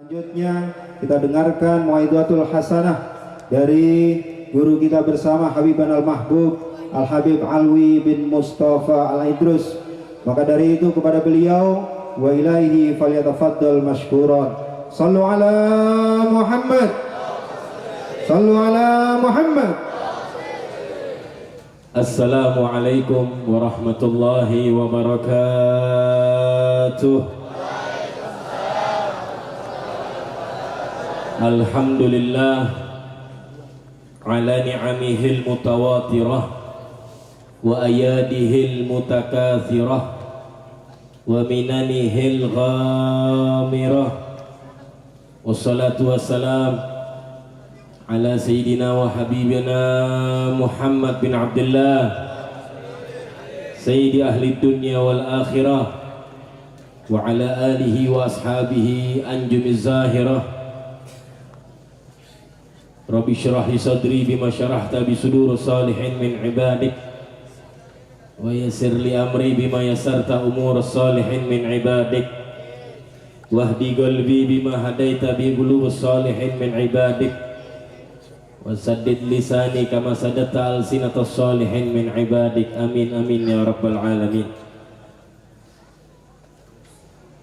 Selanjutnya kita dengarkan Mau'izatul Hasanah dari guru kita bersama Habiban Al-Mahbub Al-Habib Alwi bin Mustafa Al-Idrus. Maka dari itu kepada beliau, wa ilaihi falyatafaddal mashkuran. Sallu ala Muhammad, sallu ala Muhammad. Assalamualaikum warahmatullahi wabarakatuh. Alhamdulillah ala ni'amihil mutawatirah wa ayadihil mutakathirah wa minanihil ghamirah. Wassalatu wassalam ala sayyidina wa habibina Muhammad bin Abdullah sayyidi ahli dunya wal akhirah wa ala alihi wa ashabihi anjumiz zahirah. Rabbi syrah li sadri bima syarahta bi sudur salihin min ibadik wa yassir li amri bima yassarta umur salihin min ibadik wahdi qalbi bima hadaita bi qulub salihin min ibadik wa saddid lisani kama sadatta alsinatas salihin min ibadik. Amin amin ya rabbal alamin.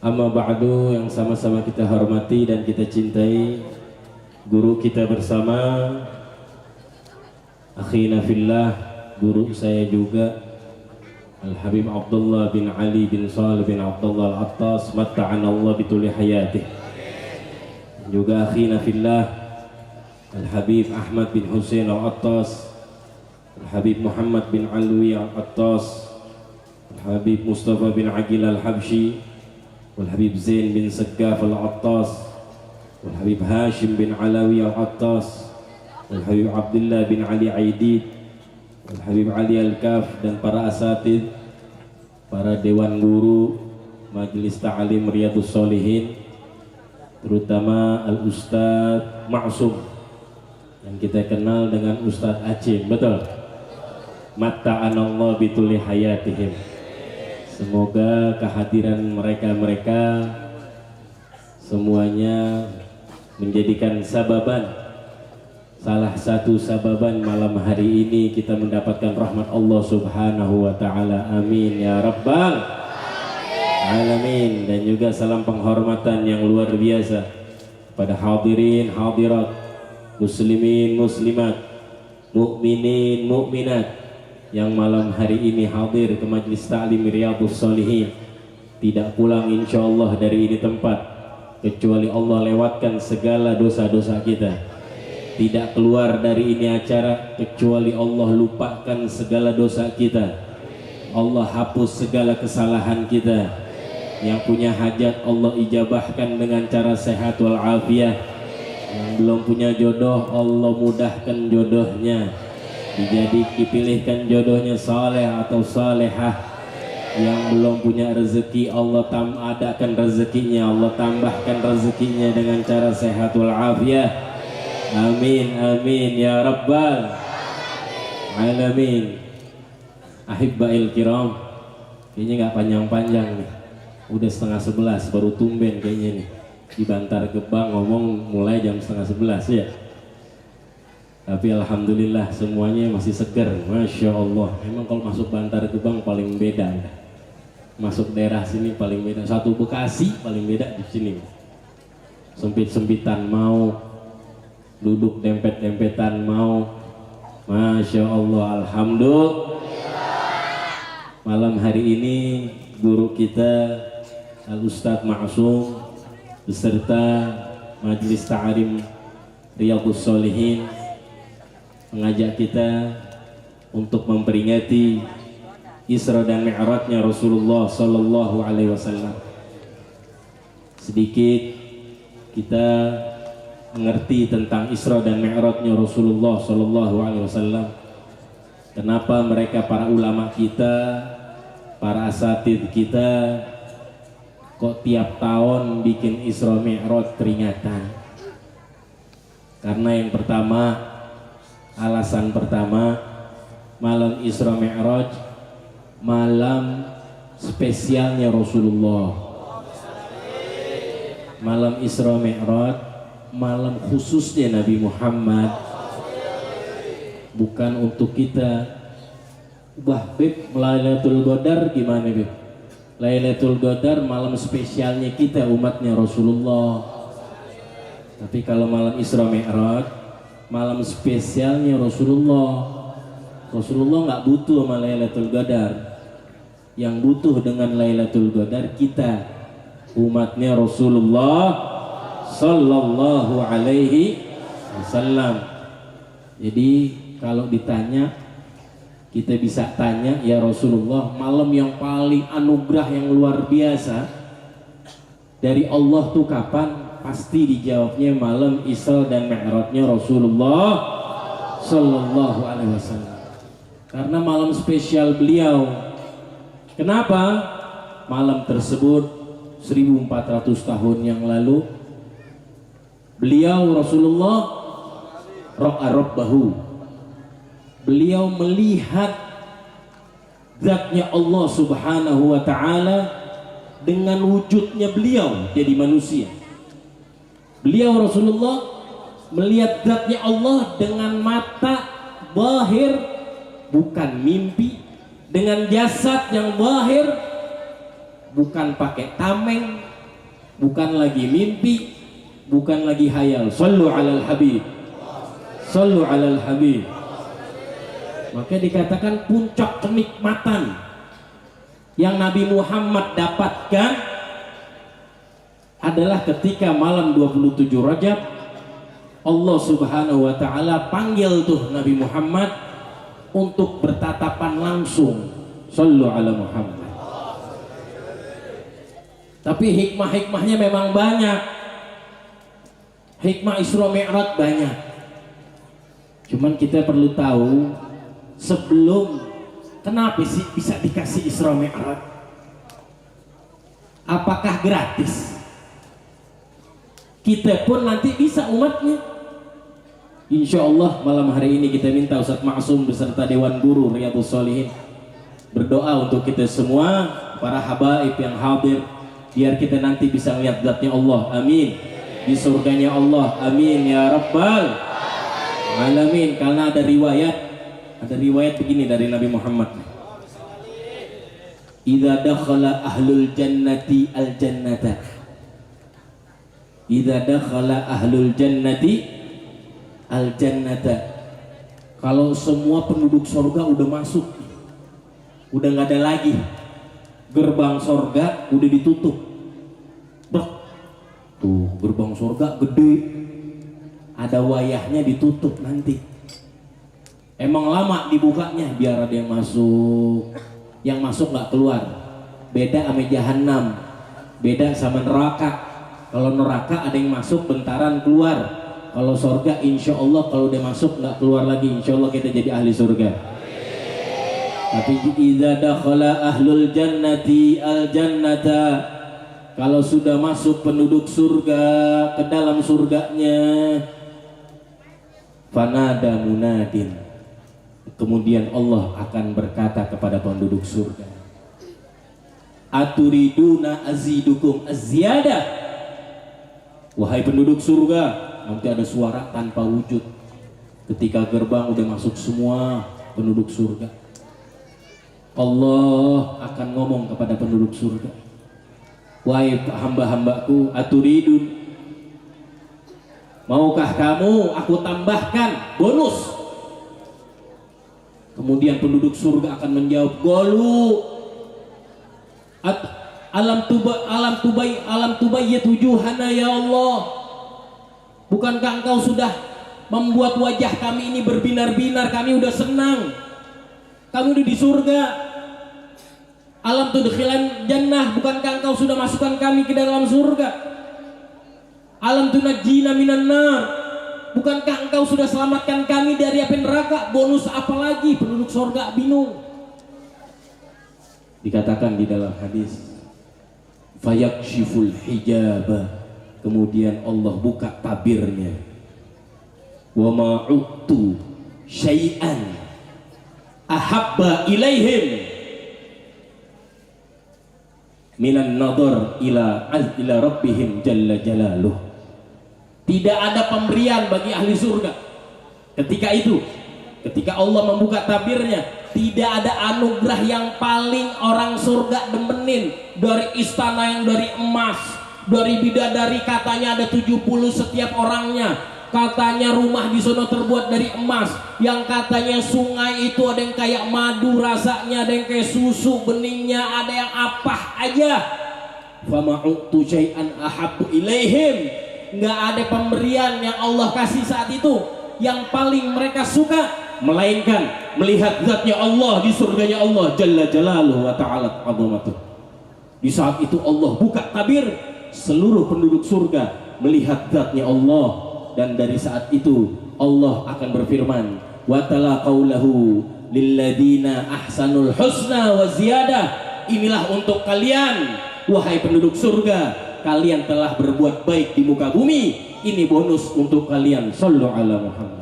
Amma ba'du, yang sama-sama kita hormati dan kita cintai guru kita bersama, akhina fillah, guru saya juga, Al-Habib Abdullah bin Ali bin Salih bin Abdullah Al-Attas, matta'anallah bituli hayatih. Juga akhina fillah, Al-Habib Ahmad bin Hussein Al-Attas, Al-Habib Muhammad bin Alwi Al-Attas, Al-Habib Mustafa bin Aqil Al-Habshi, Al-Habib Zain bin Saggaf Al-Attas, Al-Habib Hashim bin Alawi Al-Attas, Al-Habib Abdullah bin Ali Aidid, Al-Habib Ali Al-Kaf, dan para asatid, para dewan guru Majelis Ta'alim Riyadhus Shalihin, terutama Al-Ustadz Ma'sum yang kita kenal dengan Ustadz Aceh, betul? Matta'anallah bituli hayatihim. Semoga kehadiran mereka semuanya menjadikan sababan, salah satu sababan malam hari ini kita mendapatkan rahmat Allah subhanahu wa ta'ala. Amin ya rabbal alamin. Dan juga salam penghormatan yang luar biasa pada hadirin hadirat, muslimin muslimat, mukminin mukminat yang malam hari ini hadir ke Majelis Ta'lim Riyadhus Shalihin, tidak pulang insyaallah dari ini tempat kecuali Allah lewatkan segala dosa-dosa kita. Tidak keluar dari ini acara kecuali Allah lupakan segala dosa kita. Allah hapus segala kesalahan kita. Yang punya hajat Allah ijabahkan dengan cara sehat wal afiah. Yang belum punya jodoh Allah mudahkan jodohnya. Dipilihkan jodohnya saleh atau salehah. Yang belum punya rezeki Allah adakan rezekinya, Allah tambahkan rezekinya dengan cara sehat wal afiah. Amin amin ya rabbal alamin. Ahibba'il kiram, kayaknya nggak panjang-panjang nih, udah 10:30 baru tumben kayaknya nih. Di Bantar Gebang ngomong mulai jam 10:30 ya, tapi alhamdulillah semuanya masih seger, masya Allah. Emang kalau masuk Bantar Gebang paling beda ya. Masuk daerah sini paling beda, satu Bekasi paling beda di sini. Sempit-sempitan mau, duduk dempet-dempetan mau, masya Allah, alhamdulillah. Malam hari ini guru kita Al-Ustadz Ma'sum beserta Majelis Ta'alim Riyadhus Shalihin mengajak kita untuk memperingati Isra dan Mi'rajnya Rasulullah Sallallahu Alaihi Wasallam. Sedikit kita mengerti tentang Isra dan Mi'rajnya Rasulullah Sallallahu Alaihi Wasallam. Kenapa mereka, para ulama kita, para asatid kita, kok tiap tahun bikin Isra Mi'raj peringatan? Karena yang pertama, alasan pertama, malam Isra Mi'raj malam spesialnya Rasulullah. malam Isra Mi'raj, malam khususnya Nabi Muhammad, bukan untuk kita. Wah Beb, Lailatul Qadar gimana Beb? Lailatul Qadar malam spesialnya kita umatnya Rasulullah. Tapi kalau malam Isra Mi'raj, malam spesialnya Rasulullah. Rasulullah nggak butuh sama Lailatul Qadar. Yang butuh dengan Lailatul Qadar kita, umatnya Rasulullah Sallallahu Alaihi Wasallam. Jadi kalau ditanya, kita bisa tanya, ya Rasulullah, malam yang paling anugerah yang luar biasa dari Allah tuh kapan? Pasti dijawabnya malam Isra dan Mi'rajnya Rasulullah Sallallahu Alaihi Wasallam. Karena malam spesial beliau. Kenapa? Malam tersebut 1400 tahun yang lalu beliau Rasulullah ra'a rabbahu. Beliau melihat zatnya Allah Subhanahu wa taala dengan wujudnya beliau jadi manusia. Beliau Rasulullah melihat zatnya Allah dengan mata zahir, bukan mimpi, dengan jasad yang zahir, bukan pakai tameng, bukan lagi mimpi, bukan lagi hayal. Sallu alal habib, sallu alal habib. Maka dikatakan puncak kenikmatan yang Nabi Muhammad dapatkan adalah ketika malam 27 Rajab Allah Subhanahu wa taala panggil tuh Nabi Muhammad untuk bertatapan langsung. Sallu ala Muhammad. Tapi hikmah-hikmahnya memang banyak. Hikmah Isra Mi'raj banyak. Cuman kita perlu tahu sebelum, kenapa sih bisa dikasih Isra Mi'raj? Apakah gratis? Kita pun nanti bisa umatnya. Insya Allah malam hari ini kita minta Ustadz Ma'sum beserta Dewan Guru Riyadhus Shalihin berdoa untuk kita semua, para habaib yang hadir, biar kita nanti bisa melihat zatnya Allah. Amin. Di surganya Allah. Amin ya Rabbal Alamin. Karena ada riwayat begini dari Nabi Muhammad. Idza dakhala ahlul jannati al jannata. Idza dakhala ahlul jannati al jannata. Kalau semua penduduk surga udah masuk, udah nggak ada lagi, gerbang surga udah ditutup. Tuh gerbang surga gede, ada wayahnya ditutup nanti. Emang lama dibukanya biar ada yang masuk nggak keluar. Beda sama jahanam, beda sama neraka. Kalau neraka ada yang masuk bentaran keluar. Kalau surga insya Allah kalau udah masuk nggak keluar lagi, insya Allah kita jadi ahli surga. Tapi idza dakhala ahlul jannati al jannata, kalau sudah masuk penduduk surga ke dalam surganya, fanada munadin, kemudian Allah akan berkata kepada penduduk surga, aturiduna azidukum azziyadah. Wahai penduduk surga, nanti ada suara tanpa wujud ketika gerbang udah masuk semua penduduk surga. Allah akan ngomong kepada penduduk surga, wahai hamba-hambaku, aturidun, maukah kamu aku tambahkan bonus? Kemudian penduduk surga akan menjawab, golu alam tubayyit wujuhana ya Allah. Bukankah engkau sudah membuat wajah kami ini berbinar-binar, kami udah senang, kami udah di surga. Alam tudkhilan jannah, bukankah engkau sudah masukkan kami ke dalam surga? Alam tunajjina minan nar, bukankah engkau sudah selamatkan kami dari api neraka? Bonus apa lagi? Penduduk surga bingung. Dikatakan di dalam hadis, fayakshiful hijaba, kemudian Allah buka tabirnya, wa ma'udtu syai'an ahabba ilaihim minan nadhar ila rabbihim jalla jalaluh. Tidak ada pemberian bagi ahli surga ketika itu, ketika Allah membuka tabirnya. Tidak ada anugerah yang paling orang surga demenin dari istana yang dari emas, dari bidadari katanya ada 70 setiap orangnya, katanya rumah di sana terbuat dari emas, yang katanya sungai itu ada yang kayak madu rasanya, ada yang kayak susu beningnya, ada yang apa aja. Fama'utu syai'an ahabbu ilaihim. Nggak ada pemberian yang Allah kasih saat itu yang paling mereka suka melainkan melihat zatnya Allah di surganya Allah jalla jalaluhu wa ta'ala azamatuh. Di saat itu Allah buka tabir, seluruh penduduk surga melihat zatnya Allah, dan dari saat itu Allah akan berfirman, wa tala qaulahu lilladzina ahsanul husna wa ziyadah. Inilah untuk kalian wahai penduduk surga, kalian telah berbuat baik di muka bumi, ini bonus untuk kalian. Shallu ala Muhammad.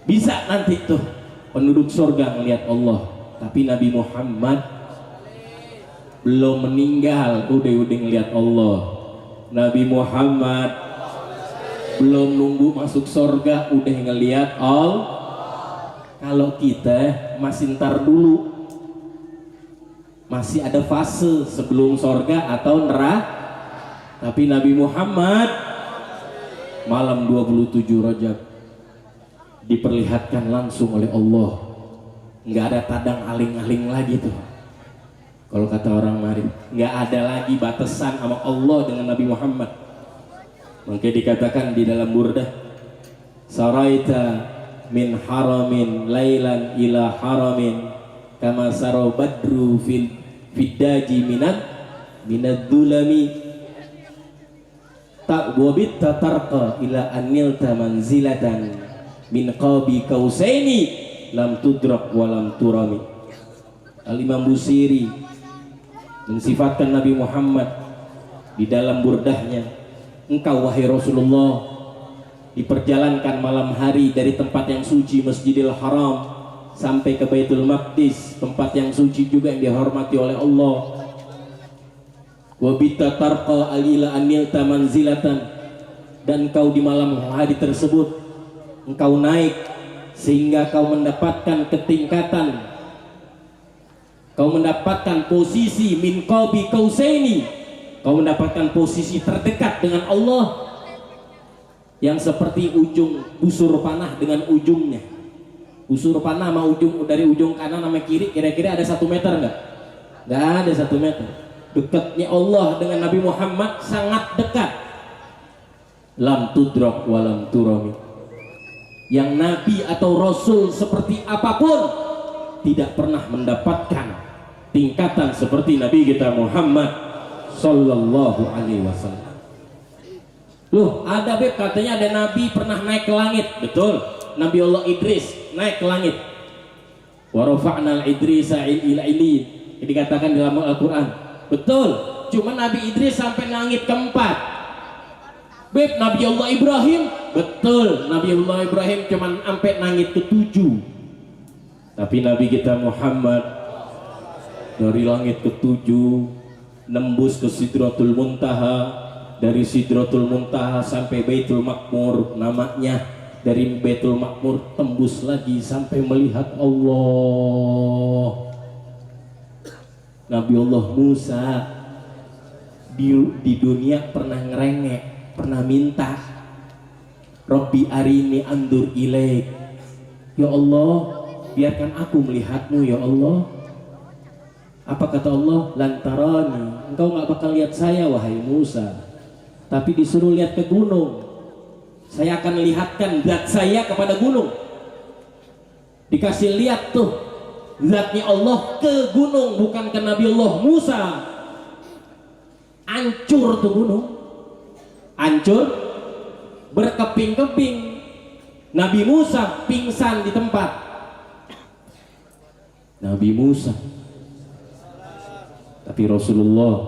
Bisa nanti tuh penduduk surga melihat Allah, tapi Nabi Muhammad belum meninggal udah ngelihat Allah. Nabi Muhammad belum nunggu masuk surga udah ngelihat Allah. Kalau kita masih ntar dulu, masih ada fase sebelum surga atau neraka. Tapi Nabi Muhammad malam 27 Rajab diperlihatkan langsung oleh Allah, nggak ada tadang aling-aling lagi tuh. Kalau kata orang mari, nggak ada lagi batasan sama Allah dengan Nabi Muhammad. Maka dikatakan di dalam burdah, saraita min haramin lailan ila haramin kama saro badru fil fiddaji minad dulami tak wabit tatarqa ila anilta manzilatan min qabi kausaini lam tudrak walam turami. Al-Imam Busiri mensifatkan Nabi Muhammad di dalam burdahnya, engkau wahai Rasulullah diperjalankan malam hari dari tempat yang suci Masjidil Haram sampai ke Baitul Maqdis, tempat yang suci juga yang dihormati oleh Allah. Wa bitta tarqa alila anilta manzilatan, dan kau di malam hari tersebut engkau naik sehingga kau mendapatkan ketingkatan, kau mendapatkan posisi min qabi kausaini, kau mendapatkan posisi terdekat dengan Allah yang seperti ujung busur panah dengan ujungnya. Busur panah sama ujung, dari ujung kanan sama kiri kira-kira ada 1 meter enggak? Enggak ada 1 meter. Dekatnya Allah dengan Nabi Muhammad sangat dekat. Lam tudrak walam turami. Yang nabi atau rasul seperti apapun tidak pernah mendapatkan tingkatan seperti Nabi kita Muhammad sallallahu alaihi wasallam. Loh, ada beb katanya ada nabi pernah naik ke langit. Betul, Nabi Allah Idris naik ke langit. Wa rafa'nal Idrisa ila ilin, dikatakan dalam Al-Qur'an. Betul, cuma Nabi Idris sampai langit keempat. Beb, Nabi Allah Ibrahim, betul, Nabi Allah Ibrahim cuma sampai langit ke-7. Tapi Nabi kita Muhammad dari langit ke-7 nembus ke Sidratul Muntaha, dari Sidratul Muntaha sampai Baitul Maqmur namanya, dari Baitul Maqmur tembus lagi sampai melihat Allah. Nabi Allah Musa di dunia pernah ngerengek, pernah minta, Rabbi arini andur ilaik, ya Allah biarkan aku melihatmu ya Allah. Apa kata Allah? Lantarani, engkau gak bakal lihat saya wahai Musa, tapi disuruh lihat ke gunung, saya akan lihatkan zat saya kepada gunung. Dikasih lihat tuh zatnya Allah ke gunung, bukan ke Nabi Allah Musa. Hancur tuh gunung, hancur, berkeping-keping. Nabi Musa pingsan di tempat. Nabi Musa. Tapi Rasulullah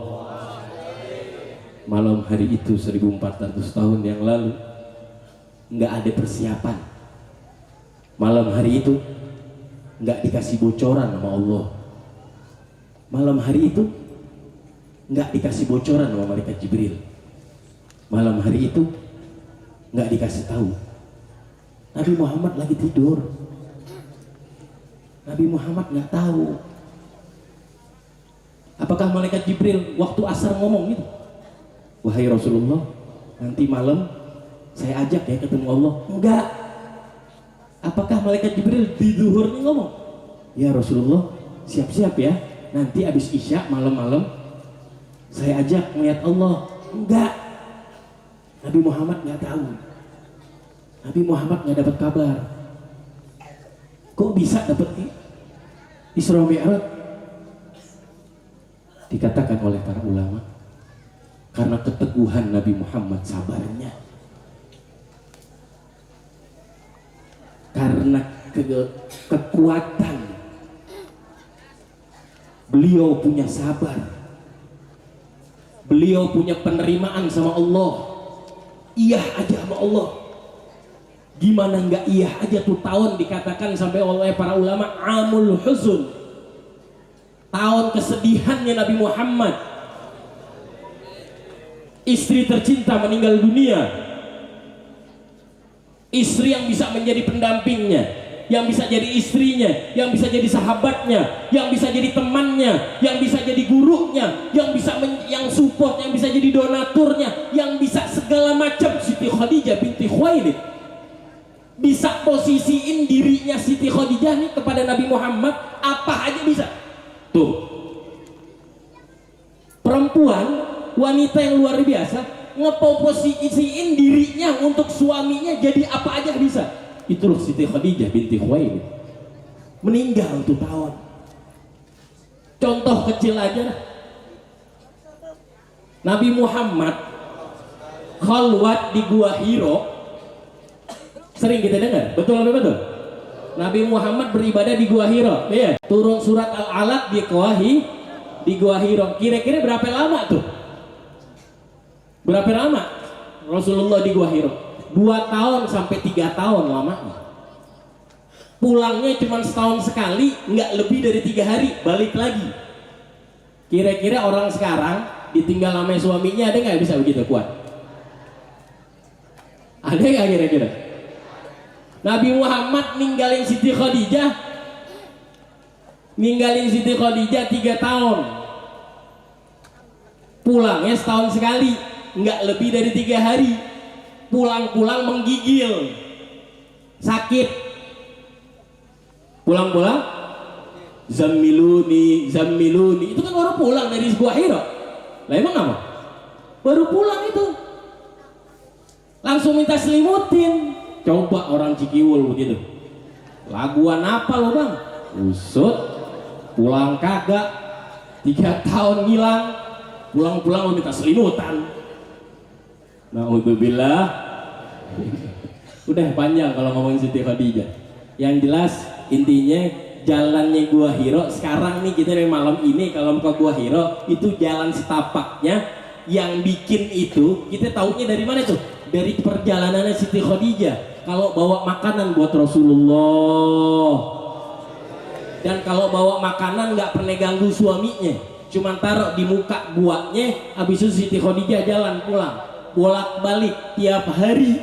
malam hari itu 1400 tahun yang lalu nggak ada persiapan. Malam hari itu nggak dikasih bocoran sama Allah. Malam hari itu nggak dikasih bocoran sama malaikat Jibril. Malam hari itu nggak dikasih tahu. Nabi Muhammad lagi tidur. Nabi Muhammad nggak tahu. Apakah malaikat Jibril waktu asar ngomong gitu? Wahai Rasulullah, nanti malam saya ajak ya ketemu Allah. Enggak. Apakah malaikat Jibril di zuhur nih ngomong? Ya Rasulullah, siap-siap ya. Nanti habis Isya malam-malam saya ajak melihat Allah. Enggak. Nabi Muhammad nggak tahu. Nabi Muhammad nggak dapat kabar. Kok bisa dapat Isra Mi'raj? Dikatakan oleh para ulama karena keteguhan Nabi Muhammad sabarnya, karena kekuatan beliau punya sabar, beliau punya penerimaan sama Allah. Iya aja sama Allah. Gimana nggak iya aja tuh tahun dikatakan sampai oleh para ulama amul huzun, tahun kesedihannya Nabi Muhammad. Istri tercinta meninggal dunia, istri yang bisa menjadi pendampingnya, yang bisa jadi istrinya, yang bisa jadi sahabatnya, yang bisa jadi temannya, yang bisa jadi gurunya, yang bisa yang support, yang bisa jadi donaturnya, yang bisa segala macam. Siti Khadijah binti Khuwailid bisa posisiin dirinya Siti Khadijah nih kepada Nabi Muhammad, apa aja bisa. Tuh, perempuan, wanita yang luar biasa, ngeposisiin dirinya untuk suaminya jadi apa aja bisa. Itulah Siti Khadijah binti Khuwailid. Meninggal tuh tahun. Contoh kecil aja, Nabi Muhammad khalwat di Gua Hiro. Sering kita dengar, betul atau betul? Nabi Muhammad beribadah di Gua Hiro, ya. Turun surat Al-Alaq di Gua Hiro. Kira-kira berapa lama tuh? Berapa lama Rasulullah di Gua Hiro? 2 tahun sampai 3 tahun lamanya. Pulangnya cuma setahun sekali, nggak lebih dari 3 hari, balik lagi. Kira-kira orang sekarang ditinggal sama suaminya ada nggak bisa begitu kuat? Ada nggak kira-kira? Nabi Muhammad ninggalin Siti Khadijah 3 tahun, pulangnya setahun sekali, nggak lebih dari 3 hari. Pulang-pulang menggigil, sakit, pulang-pulang zammiluni, itu kan baru pulang dari Gua Hiro. Lah emang apa? Baru pulang itu langsung minta selimutin. Coba orang Cikiwul begitu, laguan apa lo bang? Usut, pulang kagak, 3 tahun ngilang, pulang-pulang lo minta selimutan. Na'udzubillah. Udah panjang kalau ngomongin Siti Khadijah. Yang jelas intinya jalannya Gua Hiro sekarang nih, kita dari malam ini kalau ke Gua Hiro itu jalan setapaknya. Yang bikin itu kita taunya dari mana tuh? Dari perjalanannya Siti Khadijah. Kalau bawa makanan buat Rasulullah, dan kalau bawa makanan nggak pernah ganggu suaminya, cuma taruh di muka buatnya. Habis itu Siti Khadijah jalan pulang, bolak-balik tiap hari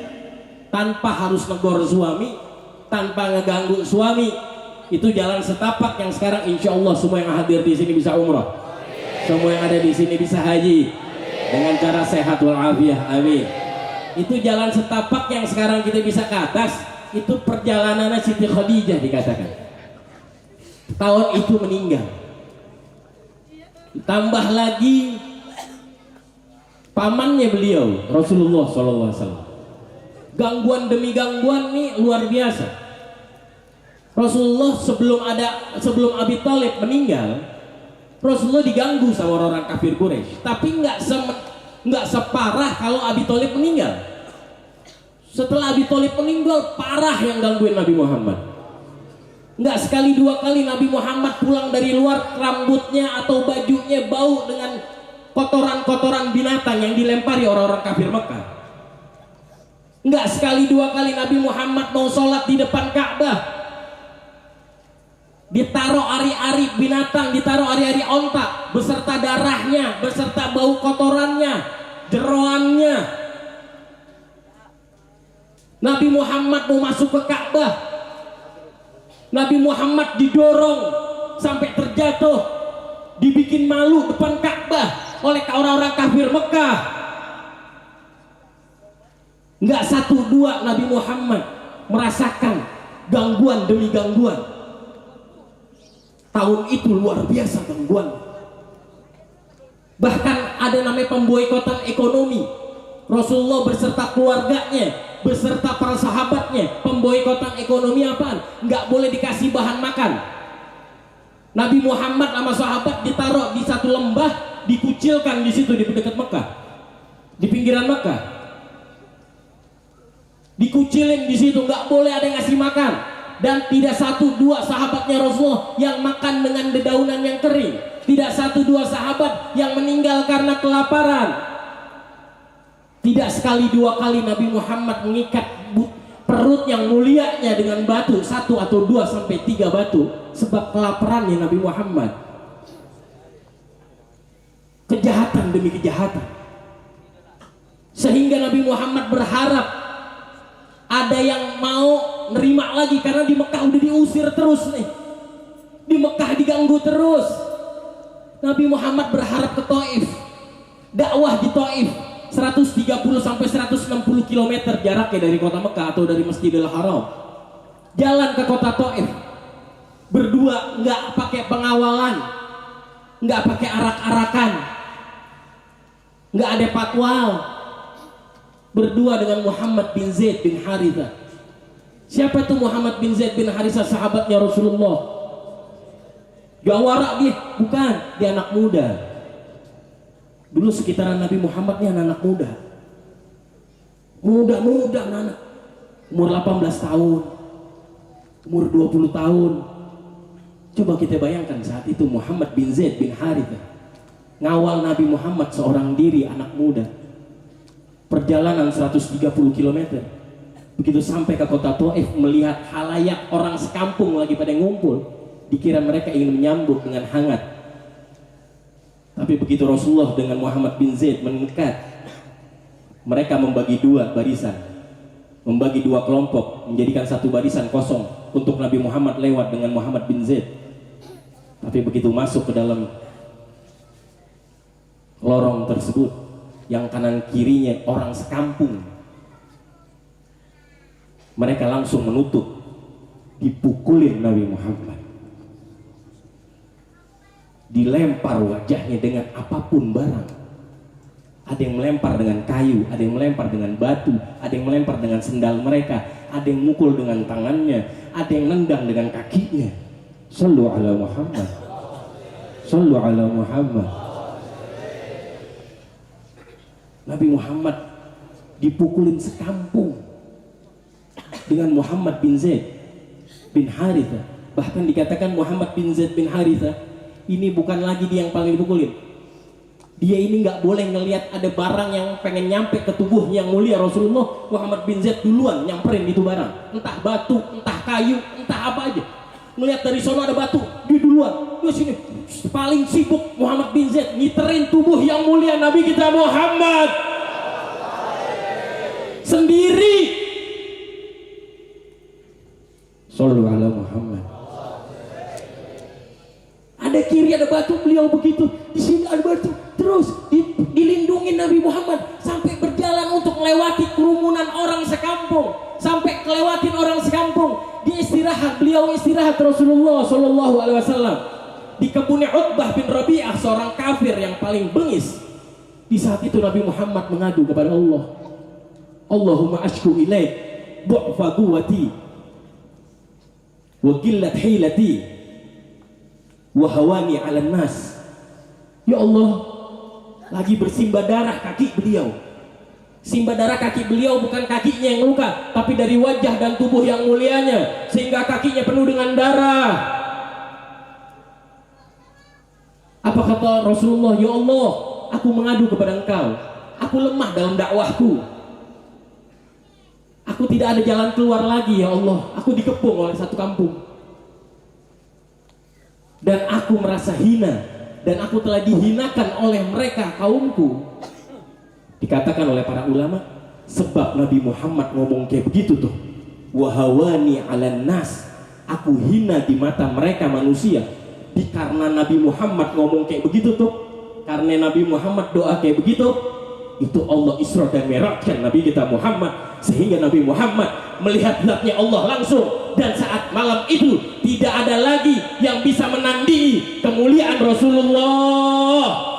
tanpa harus negor suami, tanpa ngeganggu suami. Itu jalan setapak yang sekarang insya Allah semua yang hadir di sini bisa umrah, semua yang ada di sini bisa haji dengan cara sehat walafiat. Amin. Itu jalan setapak yang sekarang kita bisa ke atas. Itu perjalanannya Siti Khadijah dikatakan. Tahun itu meninggal. Tambah lagi pamannya beliau Rasulullah SAW. Gangguan demi gangguan nih luar biasa. Rasulullah sebelum Abi Thalib meninggal, Rasulullah diganggu sama orang kafir Quraisy, tapi nggak separah kalau Abi Thalib meninggal. Setelah Abi Thalib meninggal, parah yang gangguin Nabi Muhammad. Nggak sekali 2 kali Nabi Muhammad pulang dari luar, rambutnya atau bajunya bau dengan kotoran-kotoran binatang yang dilempari orang-orang kafir Mekah. Nggak sekali 2 kali Nabi Muhammad mau sholat di depan Ka'bah, ditaruh ari-ari binatang, ditaruh ari-ari onta beserta darahnya, beserta bau kotorannya, jeroannya. Nabi Muhammad mau masuk ke Ka'bah, Nabi Muhammad didorong sampai terjatuh, dibikin malu depan Ka'bah oleh orang-orang kafir Mekah. Nggak satu dua Nabi Muhammad merasakan gangguan demi gangguan. Tahun itu luar biasa gangguan. Bahkan ada namanya pemboikotan ekonomi. Rasulullah beserta keluarganya, beserta para sahabatnya, pemboikotan ekonomi apaan? Nggak boleh dikasih bahan makan. Nabi Muhammad sama sahabat ditaruh di satu lembah, dikucilkan di situ di dekat Mekah, di pinggiran Mekah, dikucilin di situ, nggak boleh ada yang ngasih makan. Dan tidak satu dua sahabatnya Rasulullah yang makan dengan dedaunan yang kering. Tidak satu dua sahabat yang meninggal karena kelaparan. Tidak sekali dua kali Nabi Muhammad mengikat perut yang mulianya dengan batu, 1 atau 2 sampai 3 batu, sebab kelaparannya Nabi Muhammad. Kejahatan demi kejahatan. Sehingga Nabi Muhammad berharap ada yang mau nerima lagi, karena di Mekah udah diusir terus nih, di Mekah diganggu terus. Nabi Muhammad berharap ke Taif, dakwah di Taif 130 sampai 160 km jaraknya dari kota Mekah atau dari Masjidil Haram. Jalan ke kota Taif berdua, nggak pakai pengawalan, nggak pakai arak-arakan, nggak ada patwal, berdua dengan Muhammad bin Zaid bin Harithah. Siapa itu Muhammad bin Zaid bin Harithah? Sahabatnya Rasulullah. Gawara dia? Bukan, dia anak muda. Dulu sekitaran Nabi Muhammad ini anak muda. Muda anak. Umur 18 tahun, umur 20 tahun. Coba kita bayangkan saat itu Muhammad bin Zaid bin Harithah ngawal Nabi Muhammad seorang diri, anak muda. Perjalanan 130 km. Begitu sampai ke kota Taif, melihat halayak orang sekampung lagi pada ngumpul, dikira mereka ingin menyambut dengan hangat. Tapi begitu Rasulullah dengan Muhammad bin Zaid mendekat, mereka membagi 2 barisan, membagi 2 kelompok, menjadikan 1 barisan kosong untuk Nabi Muhammad lewat dengan Muhammad bin Zaid. Tapi begitu masuk ke dalam lorong tersebut, yang kanan kirinya orang sekampung, mereka langsung menutup, dipukulin Nabi Muhammad, dilempar wajahnya dengan apapun barang. Ada yang melempar dengan kayu, ada yang melempar dengan batu, ada yang melempar dengan sendal mereka, ada yang mukul dengan tangannya, ada yang nendang dengan kakinya. Sallu ala Muhammad, sallu ala Muhammad. Nabi Muhammad dipukulin sekampung dengan Muhammad bin Zaid bin Harithah. Bahkan dikatakan Muhammad bin Zaid bin Harithah ini bukan lagi dia yang paling dipukulin. Dia ini nggak boleh ngelihat ada barang yang pengen nyampe ke tubuh yang mulia Rasulullah. Muhammad bin Zaid duluan nyamperin itu barang, entah batu, entah kayu, entah apa aja. Ngelihat dari sono ada batu, dia duluan. Di sini paling sibuk Muhammad bin Zaid ngiterin tubuh yang mulia Nabi kita Muhammad sendiri. Sallu ala Muhammad. Ada kiri ada batu, beliau begitu. Di sini ada batu, terus dilindungi Nabi Muhammad sampai berjalan untuk melewati kerumunan orang sekampung, sampai kelewatin orang sekampung. Dia istirahat, beliau istirahat Rasulullah Shallallahu Alaihi Wasallam di kebunnya Utbah bin Rabi'ah, seorang kafir yang paling bengis. Di saat itu Nabi Muhammad mengadu kepada Allah, Allahumma ashku ilaik du'fa quwwati wa qillat hilati wa hawani 'alan nas. Ya Allah, lagi bersimbah darah kaki beliau. Simbah darah kaki beliau bukan kakinya yang luka, tapi dari wajah dan tubuh yang mulianya, sehingga kakinya penuh dengan darah. Apa kata Rasulullah? Ya Allah, aku mengadu kepada Engkau, aku lemah dalam dakwahku, aku tidak ada jalan keluar lagi. Ya Allah, aku dikepung oleh satu kampung. dan aku merasa hina dan aku telah dihinakan oleh mereka kaumku. Dikatakan oleh para ulama, sebab Nabi Muhammad ngomong kayak begitu tuh, wahawani 'alan nas, aku hina di mata mereka manusia. Karena Nabi Muhammad ngomong kayak begitu tuh, karena Nabi Muhammad doa kayak begitu, itu Allah Isra dan Mi'rajkan Nabi kita Muhammad, sehingga Nabi Muhammad melihat zatnya Allah langsung. Dan saat malam itu tidak ada lagi yang bisa menandingi kemuliaan Rasulullah.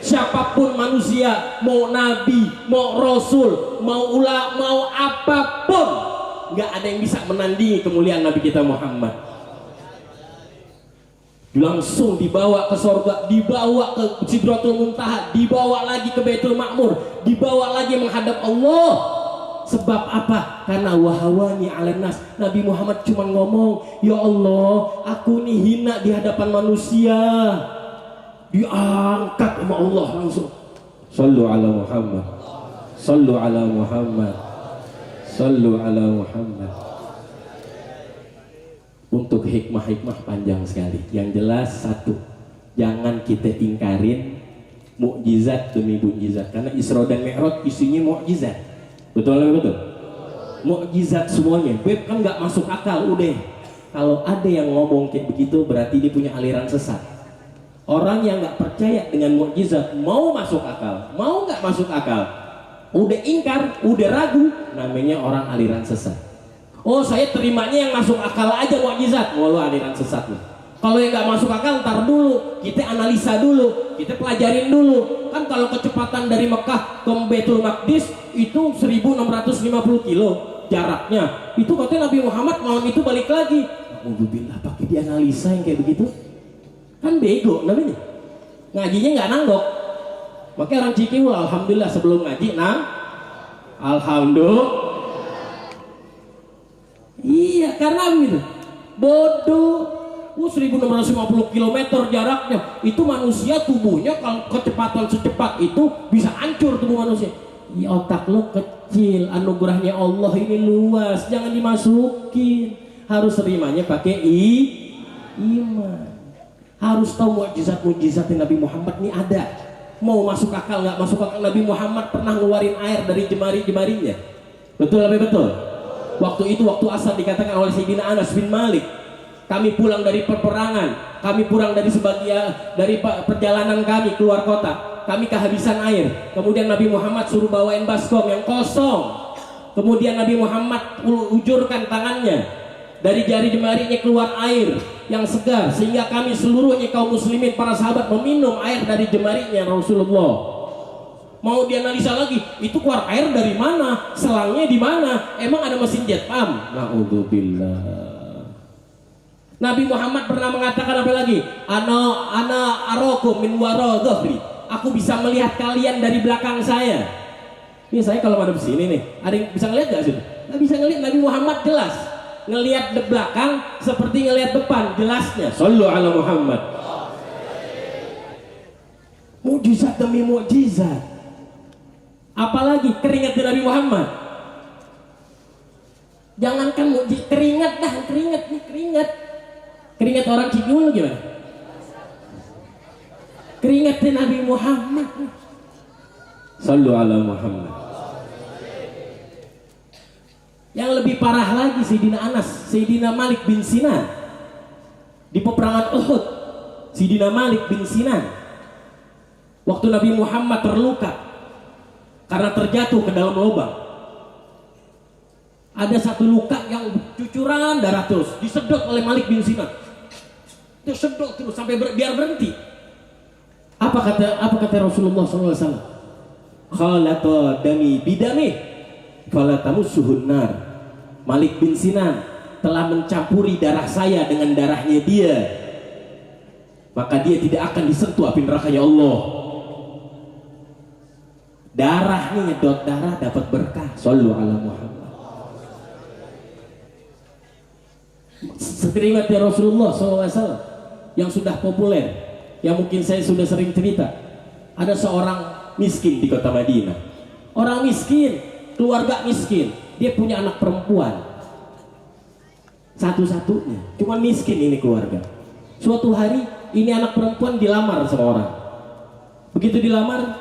Siapapun manusia, mau nabi, mau rasul, mau ulama, mau apapun, nggak ada yang bisa menandingi kemuliaan Nabi kita Muhammad. Langsung dibawa ke sorga, dibawa ke Sidratul Muntaha, dibawa lagi ke Baitul Ma'mur, dibawa lagi menghadap Allah. Sebab apa? Karena wahawani 'alan nas, Nabi Muhammad cuma ngomong, ya Allah, aku nih hina di hadapan manusia. Diangkat sama Allah langsung. Sallu ala Muhammad, sallu ala Muhammad, sallu ala Muhammad. Untuk hikmah-hikmah panjang sekali. Yang jelas satu, jangan kita ingkarin mukjizat demi mukjizat, karena Isra dan Mi'raj isinya mukjizat. Betul atau betul? Mukjizat semuanya. Beb kan nggak masuk akal udah. Kalau ada yang ngomong kayak begitu berarti dia punya aliran sesat. Orang yang nggak percaya dengan mukjizat, mau masuk akal, mau nggak masuk akal, udah ingkar, udah ragu, namanya orang aliran sesat. Oh, saya terimanya yang masuk akal aja mukjizat, mau lo aliran sesat nih. Kalau yang nggak masuk akal, ntar dulu, kita analisa dulu, kita pelajarin dulu. Kan kalau kecepatan dari Mekah ke Baitul Maqdis itu 1650 kilo jaraknya. Itu katanya Nabi Muhammad malam itu balik lagi. Alhamdulillah, pakai dianalisa yang kayak begitu. Kan bego namanya, ngajinya nggak nanggok. Makanya orang Cikiul alhamdulillah sebelum ngaji alhamdulillah. Iya, karena begitu bodoh. 1650 km jaraknya, itu manusia tubuhnya kalau kecepatan secepat itu bisa hancur tubuh manusia. Ya, otak lo kecil, anugerahnya Allah ini luas, jangan dimasukin. Harus terimanya pakai iman. Harus tahu mukjizat-mukjizat Nabi Muhammad ini ada. Mau masuk akal nggak masuk akal, Nabi Muhammad pernah ngeluarin air dari jemari-jemarinya. Betul apa betul? Waktu itu waktu asar dikatakan oleh Sayyidina Anas bin Malik, kami pulang dari peperangan, kami pulang dari sebagian dari perjalanan kami keluar kota, kami kehabisan air. Kemudian Nabi Muhammad suruh bawain baskom yang kosong. Kemudian Nabi Muhammad ujurkan tangannya, dari jari jemarinya keluar air yang segar, sehingga kami seluruhnya kaum muslimin para sahabat meminum air dari jemarinya Rasulullah. Mau dianalisa lagi, itu keluar air dari mana, selangnya di mana, emang ada mesin jet pump? Na'udzubillah. Nabi Muhammad pernah mengatakan apa lagi? Ana arokum min wara dhahri, aku bisa melihat kalian dari belakang saya. Ini saya kalau ada di sini nih, ada yang bisa ngelihat nggak sih? Nggak bisa ngelihat. Nabi Muhammad jelas ngelihat di belakang seperti ngelihat depan, jelasnya. Sallu ala Muhammad. Mukjizat demi mukjizat. Apalagi keringat dari Nabi Muhammad. Jangankan mukjizat, keringat dah, keringat nih, keringat. Keringat orang Cikiul gimana? Keringat Nabi Muhammad. Sallu ala Muhammad. Yang lebih parah lagi Sayyidina Anas, Sayyidina Malik bin Sinan di peperangan Uhud. Sayyidina Malik bin Sinan waktu Nabi Muhammad terluka karena terjatuh ke dalam lubang. Ada satu luka yang cucuran darah terus, disedot oleh Malik bin Sinan. Disedot terus sampai biar berhenti. Apa kata Rasulullah SAW? Khalata dami bidami fala tamussuhun nar. Malik bin Sinan telah mencampuri darah saya dengan darahnya dia, maka dia tidak akan disentuh api nerakanya Allah. Darahnya nyedot darah dapat berkah. Sallu ala Muhammad. Sekeringat ya Rasulullah SAW yang sudah populer, yang mungkin saya sudah sering cerita. Ada seorang miskin di kota Madinah. Orang miskin, keluarga miskin, dia punya anak perempuan satu-satunya, cuman miskin ini keluarga. Suatu hari ini anak perempuan dilamar sama orang. Begitu dilamar,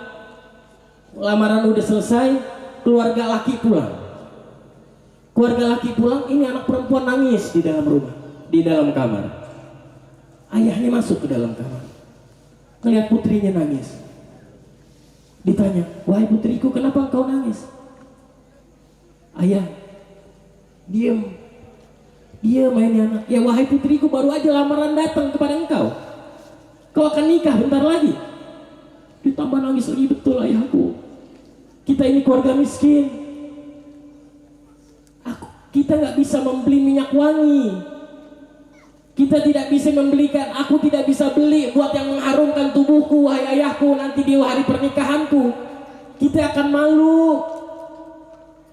lamaran udah selesai, keluarga laki pulang. Keluarga laki pulang, ini anak perempuan nangis di dalam rumah, di dalam kamar. Ayahnya masuk ke dalam kamar, melihat putrinya nangis. Ditanya, wahai putriku, kenapa engkau nangis? Ayah, diam. Diam ini anak. Ya wahai putriku, baru aja lamaran datang kepada engkau. Kau akan nikah bentar lagi. Ditambah nangis lagi, betul ayahku. Kita ini keluarga miskin. Kita nggak bisa membeli minyak wangi. Kita tidak bisa membelikan. Aku tidak bisa beli buat yang mengharumkan tubuhku, wahai ayahku, nanti di hari pernikahanku. Kita akan malu.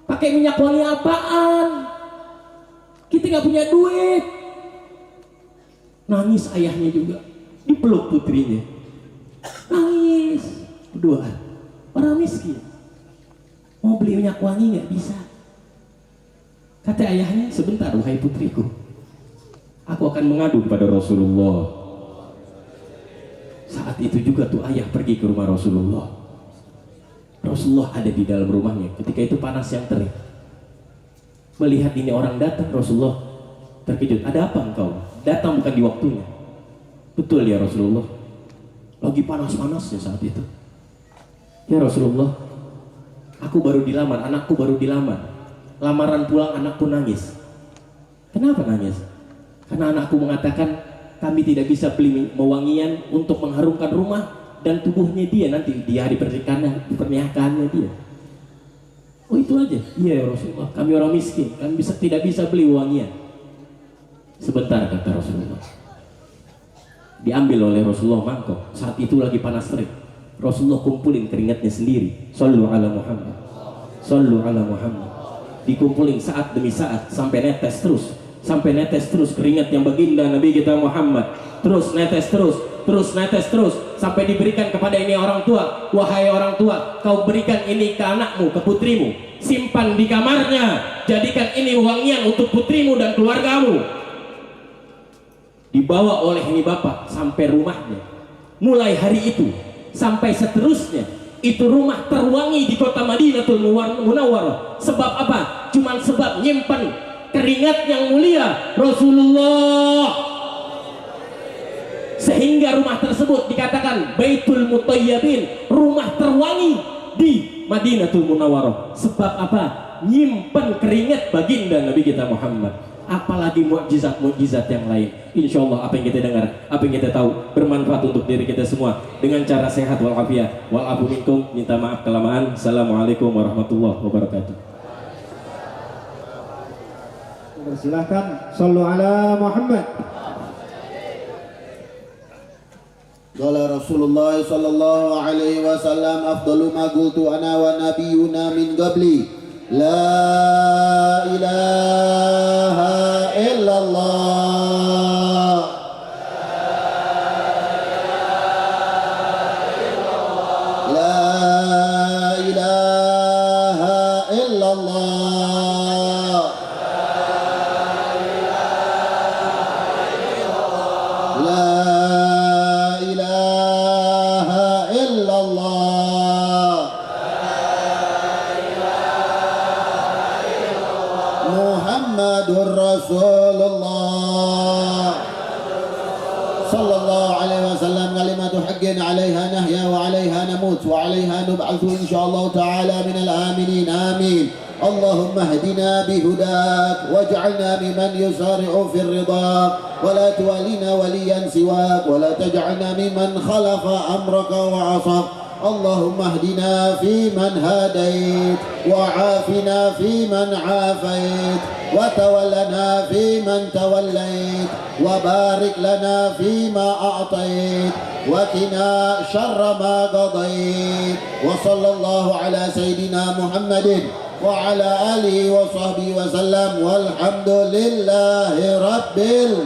Pakai minyak wangi apaan? Kita nggak punya duit. Nangis ayahnya juga. Dipeluk putrinya. Nangis. Berdoa. Orang miskin. Mau beli minyak wangi nggak bisa. Kata ayahnya, sebentar wahai putriku, aku akan mengadu kepada Rasulullah. Saat itu juga tuh ayah pergi ke rumah Rasulullah. Rasulullah ada di dalam rumahnya. Ketika itu panas yang terik. Melihat ini orang datang, Rasulullah terkejut. Ada apa engkau? Datang bukan di waktunya. Betul ya Rasulullah. Lagi panas-panasnya saat itu. Ya Rasulullah, aku baru dilamar, anakku baru dilamar. Lamaran pulang anakku nangis. Kenapa nangis? Karena anakku mengatakan kami tidak bisa beli mewangian untuk mengharumkan rumah dan tubuhnya dia nanti di hari pernikahannya dia. Oh itu aja? Iya ya Rasulullah, kami orang miskin, kami tidak bisa beli wangian. Sebentar kata Rasulullah. Diambil oleh Rasulullah mangkok. Saat itu lagi panas terik. Rasulullah kumpulin keringatnya sendiri. Sallu ala Muhammad. Sallu ala Muhammad. Dikumpulin saat demi saat sampai netes terus keringat yang baginda Nabi kita Muhammad, terus netes terus sampai diberikan kepada ini orang tua. Wahai orang tua, kau berikan ini ke anakmu, ke putrimu, simpan di kamarnya, jadikan ini wangian untuk putrimu dan keluargamu. Dibawa oleh ini bapak sampai rumahnya. Mulai hari itu sampai seterusnya, itu rumah terwangi di kota Madinatul Munawwarah. Sebab apa? Cuman sebab nyimpan keringat yang mulia Rasulullah. Sehingga rumah tersebut dikatakan Baitul Mutayyibin, rumah terwangi di Madinatul Munawwarah. Sebab apa? Nyimpan keringat baginda Nabi kita Muhammad. Apalagi mukjizat-mukjizat yang lain. Insya Allah apa yang kita dengar, apa yang kita tahu bermanfaat untuk diri kita semua dengan cara sehat walafiat. Walafu minkum, minta maaf kelamaan. Assalamualaikum warahmatullahi wabarakatuh. Persilahkan, sallu ala Muhammad. Qala Rasulullah sallallahu alaihi wasallam, afdalu ma qultu ana wa nabiyyuna min qabli, la ilaha illallah. La ilaha illallah. La ilaha illallah. Muhammadur Rasulullah sallallahu alaihi wasallam. Kalimatu haqqin 'alaiha nahya wa 'alaiha namut wa 'alaiha nub'atsu insyaallah ta'ala minal aminin. Amin. Allahumma hdina bihudak waj'alna mimman yusari'u fir ridha wa la tuwallina waliyan siwak wa la taj'alna mimman khalafa amraka wa 'asak. Allahumma hdina fi man hadait wa 'afina fi man 'afait wa tawallana fi man tawallait wa barik lana fi ma a'tait wa qina syarra ma qadait. Wa sallallahu ala sayidina Muhammadin wa ala alihi wa sahbihi wa sallam walhamdulillahi rabbil